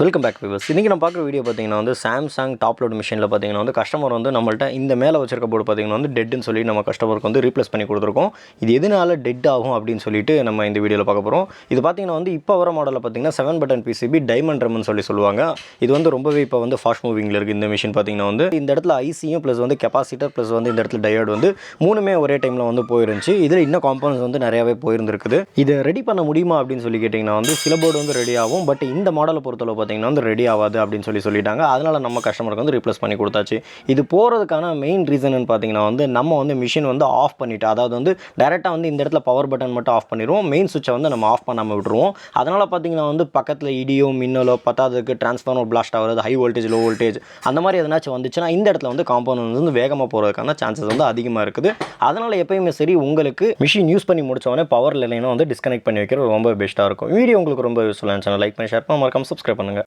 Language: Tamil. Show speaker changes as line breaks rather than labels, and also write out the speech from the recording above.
Welcome back viewers. இன்றைக்கி நம்ம பார்க்குற வீடியோ பார்த்தீங்கன்னா வந்து சாம்சங் டாப் லோட் மிஷினில் பார்த்தீங்கன்னா வந்து கஸ்டமர் வந்து நம்மள்ட்ட இந்த மேலே வச்சிருக்க போர்டு பார்த்தீங்கன்னா வந்து டெட்னு சொல்லி நம்ம கஸ்டமருக்கு வந்து ரீப்ளேஸ் பண்ணி கொடுத்துருக்கோம். இது எதனால டெட் ஆகும் அப்படின்னு சொல்லிட்டு நம்ம இந்த வீடியோவில் பார்க்க போகிறோம். இது பார்த்தீங்கன்னா வந்து இப்போ வர மாடலில் பார்த்தீங்கன்னா 7 பட்டன் பிசிபி டைமண்ட் ரம்னு சொல்லுவாங்க. இது வந்து ரொம்பவே இப்போ வந்து ஃபாஸ்ட் மூவிங்கில் இருக்குது. இந்த மிஷின் பார்த்தீங்கன்னா வந்து இந்த இடத்துல ஐசியும் ப்ளஸ் வந்து கெப்பாசிட்டர் ப்ளஸ் வந்து இந்த இடத்துல டயோடு வந்து மூணுமே ஒரே டைமில் வந்து போயிருந்துச்சு. இதில் இன்னும் காம்பனன்ட்ஸ் வந்து நிறையாவே போயிருந்துருக்குது. இதை ரெடி பண்ண முடியுமா அப்படின்னு சொல்லி கேட்டிங்கன்னா வந்து சில போர்டு வந்து ரெடி ஆகும். பட் இந்த மாடலை பொறுத்தளவு பார்த்தீங்கன்னா வந்து ரெடி ஆகாது அப்படின்னு சொல்லிட்டாங்க. அதனால நம்ம கஸ்டமருக்கு வந்து ரீப்ளேஸ் பண்ணி கொடுத்தாச்சு. இது போகிறதுக்கான மெயின் ரீசன் பார்த்தீங்கன்னா வந்து நம்ம வந்து மிஷின் வந்து ஆஃப் பண்ணிட்டு, அதாவது வந்து டைரெக்டாக வந்து இந்த இடத்துல பவர் பட்டன் மட்டும் ஆஃப் பண்ணிடுவோம், மெயின் சுவிட்சை வந்து நம்ம ஆஃப் பண்ணாமல் விட்டுருவோம். அதனால் பார்த்தீங்கன்னா வந்து பக்கத்தில் இடியோ மின்னலோ பத்தாததுக்கு டிரான்ஸ்ஃபார்மர் பிளாஸ்ட் ஆகிறது, ஹை வோல்டேஜ் லோ வோல்டேஜ் அந்த மாதிரி எதனாச்சும் வந்துச்சுன்னா இந்த இடத்துல வந்து காம்பவுண்ட் வந்து வேகமாக போகிறதுக்கான சான்சஸ் வந்து அதிகமாக இருக்குது. அதனால் எப்பயுமே சரி உங்களுக்கு மிஷின் யூஸ் பண்ணி முடிச்சவொடனே பவர் இல்லைன்னா வந்து டிஸ்கனெக்ட் பண்ணி வைக்கிறது ரொம்ப பெஸ்ட்டாக இருக்கும். வீடியோ உங்களுக்கு ரொம்ப யூஸ்ஃபுல்லாக இருந்துச்சுன்னா லைக் பண்ணி ஷேர் பண்ணி மறக்காம சப்ஸ்கிரைப் பண்ணுங்கள்.